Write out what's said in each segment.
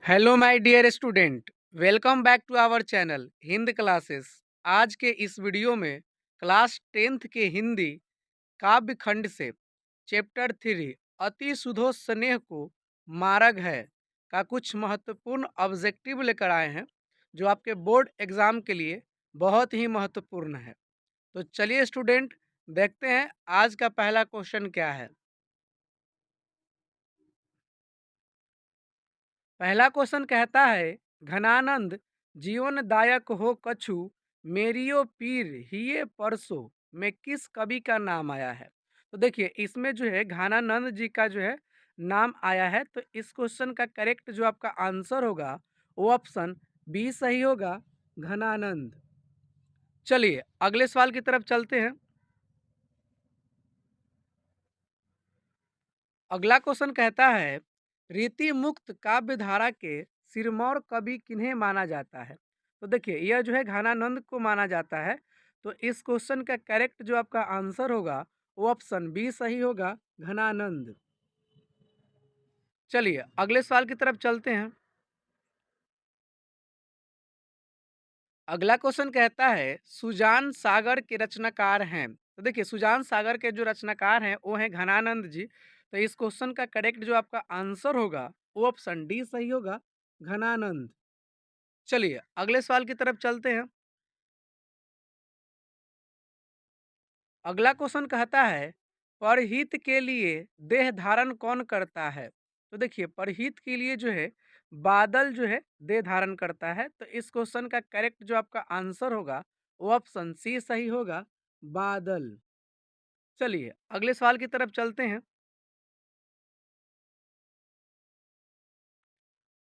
Hello my dear student, welcome back to our channel Hind classes. आज के इस video में क्लास 10th के हिंदी काव्य खंड से चैप्टर 3 अति सुधो स्नेह को मार्ग है का कुछ महत्वपूर्ण ऑब्जेक्टिव लेकर आए हैं जो आपके बोर्ड एग्जाम के लिए बहुत ही महत्वपूर्ण है। तो चलिए स्टूडेंट, देखते हैं आज का पहला क्वेश्चन क्या है। पहला क्वेश्चन कहता है, घनानंद जीवनदायक हो कछु मेरियो पीर हिये परसो में किस कवि का नाम आया है। तो देखिए इसमें जो है घनानंद जी का जो है नाम आया है। तो इस क्वेश्चन का करेक्ट जो आपका आंसर होगा वो ऑप्शन बी सही होगा, घनानंद। चलिए अगले सवाल की तरफ चलते हैं। अगला क्वेश्चन कहता है, रीति मुक्त काव्य धारा के सिरमौर कवि किन्हें माना जाता है। तो देखिए यह जो है घनानंद को माना जाता है। तो इस क्वेश्चन का करेक्ट जो आपका आंसर होगा वो ऑप्शन बी सही होगा, घनानंद। चलिए अगले सवाल की तरफ चलते हैं। अगला क्वेश्चन कहता है, सुजान सागर के रचनाकार हैं। तो देखिए सुजान सागर के जो रचनाकार हैं वो हैं घनानंद जी। तो इस क्वेश्चन का करेक्ट जो आपका आंसर होगा वो ऑप्शन डी सही होगा, घनानंद। चलिए अगले सवाल की तरफ चलते हैं। अगला क्वेश्चन कहता है, परहित के लिए देह धारण कौन करता है। तो देखिए परहित के लिए जो है बादल जो है देह धारण करता है। तो इस क्वेश्चन का करेक्ट जो आपका आंसर होगा वो ऑप्शन सी सही होगा, बादल। चलिए अगले सवाल की तरफ चलते हैं।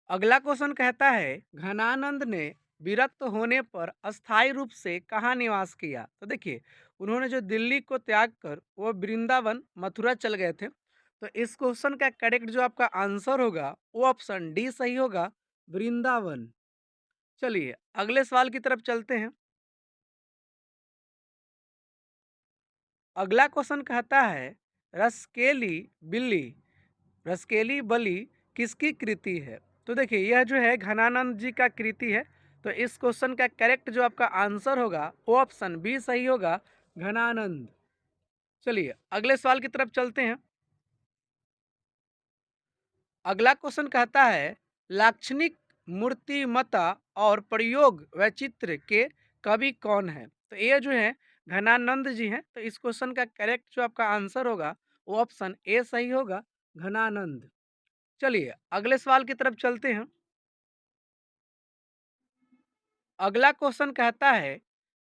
अगला क्वेश्चन कहता है, घनानंद ने विरक्त होने पर अस्थायी रूप से कहाँ निवास किया। तो देखिए उन्होंने जो दिल्ली को त्याग कर वो वृंदावन मथुरा चल गए थे। तो इस क्वेश्चन का करेक्ट जो आपका आंसर होगा वो ऑप्शन डी सही होगा, वृंदावन। चलिए अगले सवाल की तरफ चलते हैं। अगला क्वेश्चन कहता है, रसकेली बिल्ली रसकेली बलि किसकी कृति है। तो देखिए यह जो है घनानंद जी का कृति है। तो इस क्वेश्चन का करेक्ट जो आपका आंसर होगा वो ऑप्शन बी सही होगा, घनानंद। चलिए अगले सवाल की तरफ चलते हैं। अगला क्वेश्चन कहता है, लाक्षणिक मूर्तिमता और प्रयोग वैचित्र के कवि कौन है। तो ये जो है घनानंद जी हैं। तो इस क्वेश्चन का करेक्ट जो आपका आंसर होगा वो ऑप्शन ए सही होगा, घनानंद। चलिए अगले सवाल की तरफ चलते हैं। अगला क्वेश्चन कहता है,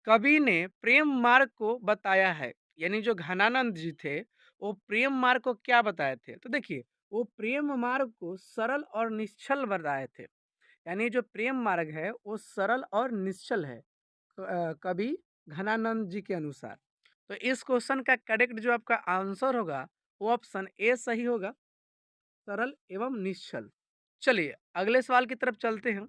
कवि ने प्रेम मार्ग को बताया है। यानी जो घनानंद जी थे वो प्रेम मार्ग को क्या बताए थे। तो देखिए वो प्रेम मार्ग को सरल और निश्चल बताए थे। यानी जो प्रेम मार्ग है वो सरल और निश्चल है, कवि घनानंद जी के अनुसार। तो इस क्वेश्चन का करेक्ट जो आपका आंसर होगा वो ऑप्शन ए सही होगा, सरल एवं निश्चल। चलिए अगले सवाल की तरफ चलते हैं।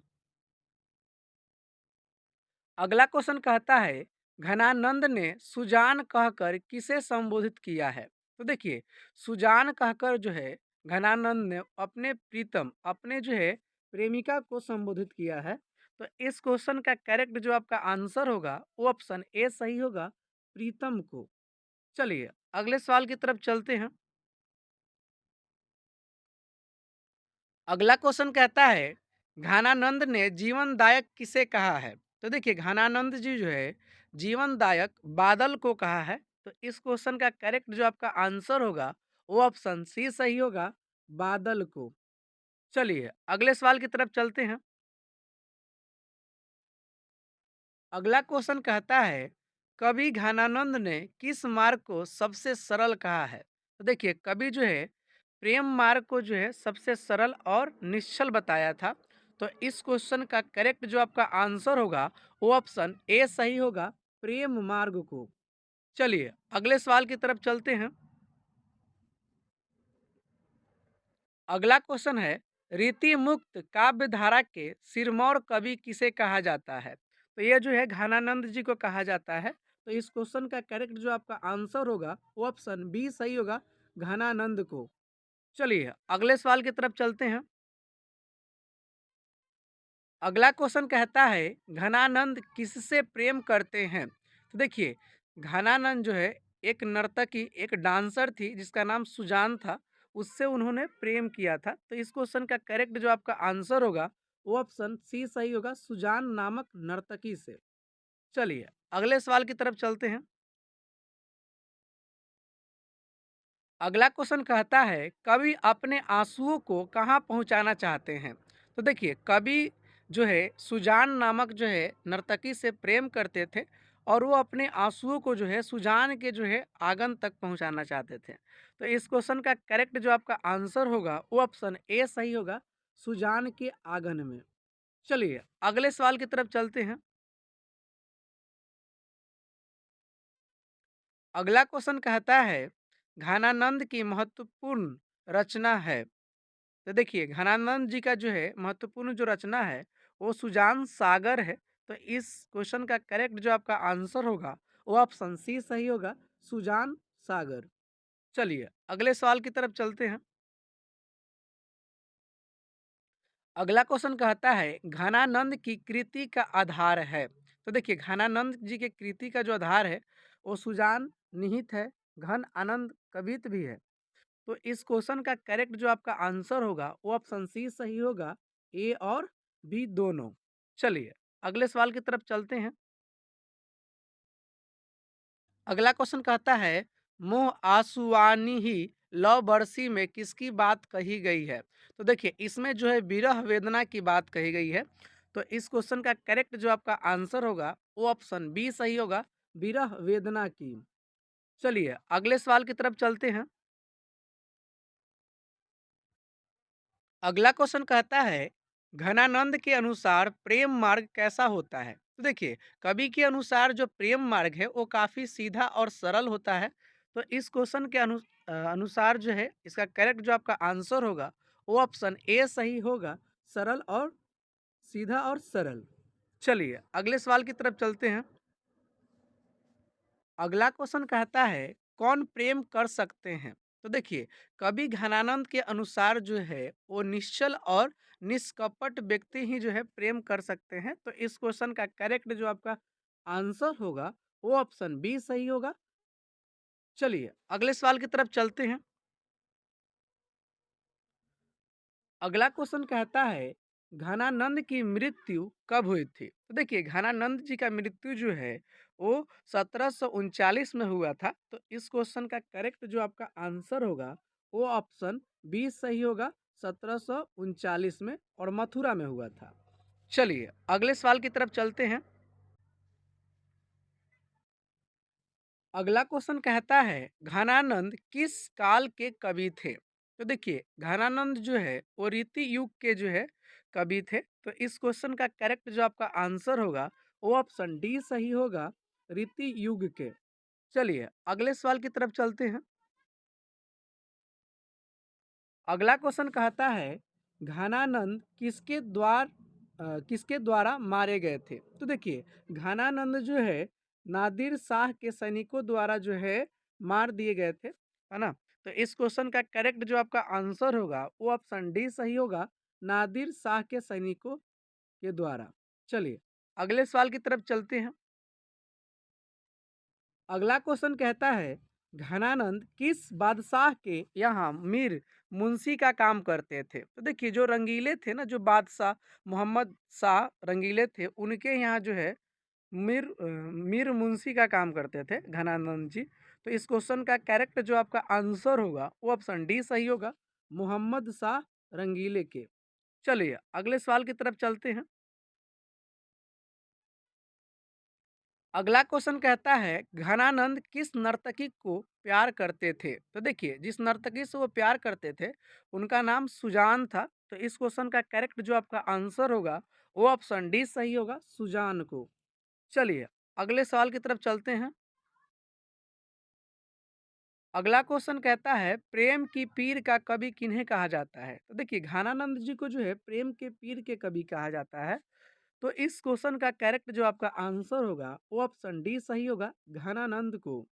अगला क्वेश्चन कहता है, घनानंद ने सुजान कहकर किसे संबोधित किया है। तो देखिए सुजान कहकर जो है घनानंद ने अपने प्रीतम अपने जो है प्रेमिका को संबोधित किया है। तो इस क्वेश्चन का करेक्ट जो आपका आंसर होगा वो ऑप्शन ए सही होगा, प्रीतम को। चलिए अगले सवाल की तरफ चलते हैं। अगला क्वेश्चन कहता है, घनानंद ने जीवनदायक किसे कहा है। तो देखिए घनानंद जी जो है जीवनदायक बादल को कहा है। तो इस क्वेश्चन का करेक्ट जो आपका आंसर होगा वो ऑप्शन सी सही होगा, बादल को। चलिए अगले सवाल की तरफ चलते हैं। अगला क्वेश्चन कहता है, कवि घनानंद ने किस मार्ग को सबसे सरल कहा है। तो देखिए कवि जो है प्रेम मार्ग को जो है सबसे सरल और निश्चल बताया था। तो इस क्वेश्चन का करेक्ट जो आपका आंसर होगा वो ऑप्शन ए सही होगा, प्रेम मार्ग को। चलिए अगले सवाल की तरफ चलते हैं। अगला क्वेश्चन है, रीति मुक्त काव्य धारा के सिरमौर कवि किसे कहा जाता है। तो ये जो है घनानंद जी को कहा जाता है। तो इस क्वेश्चन का करेक्ट जो आपका आंसर होगा वो ऑप्शन बी सही होगा, घनानंद को। चलिए अगले सवाल की तरफ चलते हैं। अगला क्वेश्चन कहता है घनानंद किससे प्रेम करते हैं? तो देखिए घनानंद जो है एक नर्तकी, एक डांसर थी जिसका नाम सुजान था, उससे उन्होंने प्रेम किया था। तो इस क्वेश्चन का करेक्ट जो आपका आंसर होगा वो ऑप्शन सी सही होगा, सुजान नामक नर्तकी से। चलिए अगले सवाल की तरफ चलते हैं। अगला क्वेश्चन कहता है कवि अपने आंसुओं को कहाँ पहुँचाना चाहते हैं? तो देखिए कवि जो है सुजान नामक जो है नर्तकी से प्रेम करते थे और वो अपने आंसुओं को जो है सुजान के जो है आंगन तक पहुँचाना चाहते थे। तो इस क्वेश्चन का करेक्ट जो आपका आंसर होगा वो ऑप्शन ए सही होगा, सुजान के आंगन में। चलिए अगले सवाल की तरफ चलते हैं। अगला क्वेश्चन कहता है घनानंद की महत्वपूर्ण रचना है। तो देखिए घनानंद जी का जो है महत्वपूर्ण जो रचना है वो सुजान सागर है। तो इस क्वेश्चन का करेक्ट जो आपका आंसर होगा वो ऑप्शन सी सही होगा, सुजान सागर। चलिए अगले सवाल की तरफ चलते हैं। अगला क्वेश्चन कहता है घनानंद की कृति का आधार है। तो देखिए घनानंद जी के कृति का जो आधार है वो सुजान निहित है, घन आनंद कवित भी है। तो इस क्वेश्चन का करेक्ट जो आपका आंसर होगा वो ऑप्शन सी सही होगा, ए और बी दोनों। चलिए अगले सवाल की तरफ चलते हैं। अगला क्वेश्चन कहता है मोह आसुआनी ही लव बरसी में किसकी बात कही गई है? तो देखिए इसमें जो है विरह वेदना की बात कही गई है। तो इस क्वेश्चन का करेक्ट जो आपका आंसर होगा वो ऑप्शन बी सही होगा, विरह वेदना की। चलिए अगले सवाल की तरफ चलते हैं। अगला क्वेश्चन कहता है घनानंद के अनुसार प्रेम मार्ग कैसा होता है? तो देखिए कवि के अनुसार जो प्रेम मार्ग है वो काफी सीधा और सरल होता है। तो इस क्वेश्चन के अनुसार जो है इसका करेक्ट जो आपका आंसर होगा वो ऑप्शन ए सही होगा, सरल और सीधा और सरल। चलिए अगले सवाल की तरफ चलते हैं। अगला क्वेश्चन कहता है कौन प्रेम कर सकते हैं? तो देखिए कवि घनानंद के अनुसार जो है वो निश्चल और निष्कपट व्यक्ति ही जो है प्रेम कर सकते हैं। तो इस क्वेश्चन का करेक्ट जो आपका आंसर होगा वो ऑप्शन बी सही होगा। चलिए अगले सवाल की तरफ चलते हैं। अगला क्वेश्चन कहता है घनानंद की मृत्यु कब हुई थी? तो देखिए घनानंद जी का मृत्यु जो है वो 1739 में हुआ था। तो इस क्वेश्चन का करेक्ट जो आपका आंसर होगा वो ऑप्शन बी सही होगा, 1739 में, और मथुरा में हुआ था। चलिए अगले सवाल की तरफ चलते हैं। अगला क्वेश्चन कहता है घनानंद किस काल के कवि थे? तो देखिए घनानंद जो है वो रीति युग के जो है कवि थे। तो इस क्वेश्चन का करेक्ट जो आपका आंसर होगा वो ऑप्शन डी सही होगा, रीति युग के। चलिए अगले सवाल की तरफ चलते हैं। अगला क्वेश्चन कहता है घनानंद किसके द्वारा मारे गए थे? तो देखिए घनानंद जो है नादिर शाह के सैनिकों द्वारा जो है मार दिए गए थे, है ना? तो इस क्वेश्चन का करेक्ट जो आपका आंसर होगा वो ऑप्शन डी सही होगा, नादिर शाह के सैनिकों के द्वारा। चलिए अगले सवाल की तरफ चलते हैं। अगला क्वेश्चन कहता है घनानंद किस बादशाह के यहाँ मीर मुंशी का काम करते थे? तो देखिए जो रंगीले थे ना, जो बादशाह मोहम्मद शाह रंगीले थे, उनके यहाँ जो है मीर मुंशी का काम करते थे घनानंद जी। तो इस क्वेश्चन का करेक्ट जो आपका आंसर होगा वो ऑप्शन डी सही होगा, मोहम्मद शाह रंगीले के। चलिए अगले सवाल की तरफ चलते हैं। अगला क्वेश्चन कहता है घनानंद किस नर्तकी को प्यार करते थे? तो देखिए जिस नर्तकी से वो प्यार करते थे उनका नाम सुजान था। तो इस क्वेश्चन का करेक्ट जो आपका आंसर होगा वो ऑप्शन डी सही होगा, सुजान को। चलिए अगले सवाल की तरफ चलते हैं। अगला क्वेश्चन कहता है प्रेम की पीर का कवि किन्हें कहा जाता है? तो देखिए घनानंद जी को जो है प्रेम के पीर के कवि कहा जाता है। तो इस क्वेश्चन का करेक्ट जो आपका आंसर होगा वो ऑप्शन डी सही होगा, घनानंद को।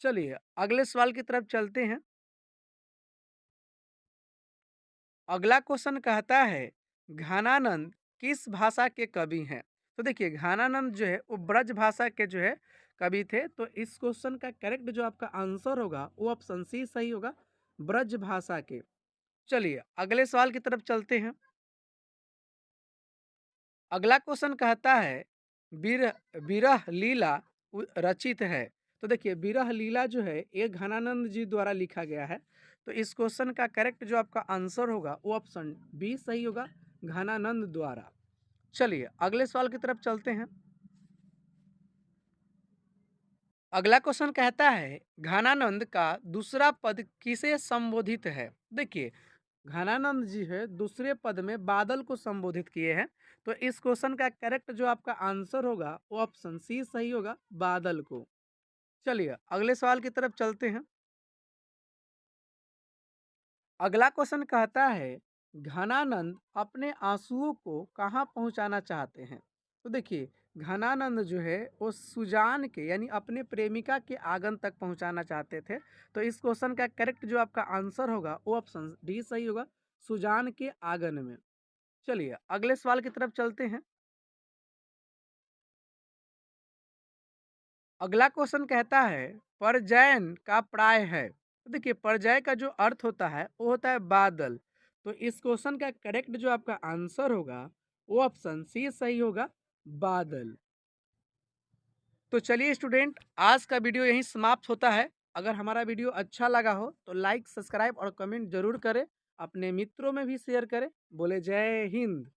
चलिए अगले सवाल की तरफ चलते हैं। अगला क्वेश्चन कहता है घनानंद किस भाषा के कवि हैं? तो देखिए घानानंद जो है वो ब्रज भाषा के जो है कवि थे। तो इस क्वेश्चन का करेक्ट जो आपका आंसर होगा वो ऑप्शन सी सही होगा, ब्रज भाषा के। चलिए अगले सवाल की तरफ चलते हैं। अगला क्वेश्चन कहता है विरह विरह लीला रचित है। तो देखिए विरह लीला जो है ये घनानंद जी द्वारा लिखा गया है। तो इस क्वेश्चन का करेक्ट जो आपका आंसर होगा वो ऑप्शन बी सही होगा, घनानंद द्वारा। चलिए अगले सवाल की तरफ चलते हैं। अगला क्वेश्चन कहता है घनानंद का दूसरा पद किसे संबोधित है? देखिए घनानंद जी है दूसरे पद में बादल को संबोधित किए हैं। तो इस क्वेश्चन का करेक्ट जो आपका आंसर होगा वो ऑप्शन सी सही होगा, बादल को। चलिए अगले सवाल की तरफ चलते हैं। अगला क्वेश्चन कहता है घनानंद अपने आंसुओं को कहाँ पहुंचाना चाहते हैं? तो देखिए घनानंद जो है वो सुजान के यानी अपने प्रेमिका के आंगन तक पहुंचाना चाहते थे। तो इस क्वेश्चन का करेक्ट जो आपका आंसर होगा वो ऑप्शन डी सही होगा, सुजान के आंगन में। चलिए अगले सवाल की तरफ चलते हैं। अगला क्वेश्चन कहता है परजैन का प्राय है। तो देखिए परजय का जो अर्थ होता है वो होता है बादल। तो इस क्वेश्चन का करेक्ट जो आपका आंसर होगा वो ऑप्शन सी सही होगा, बादल। तो चलिए स्टूडेंट आज का वीडियो यहीं समाप्त होता है। अगर हमारा वीडियो अच्छा लगा हो तो लाइक सब्सक्राइब और कमेंट जरूर करें, अपने मित्रों में भी शेयर करें। बोले जय हिंद।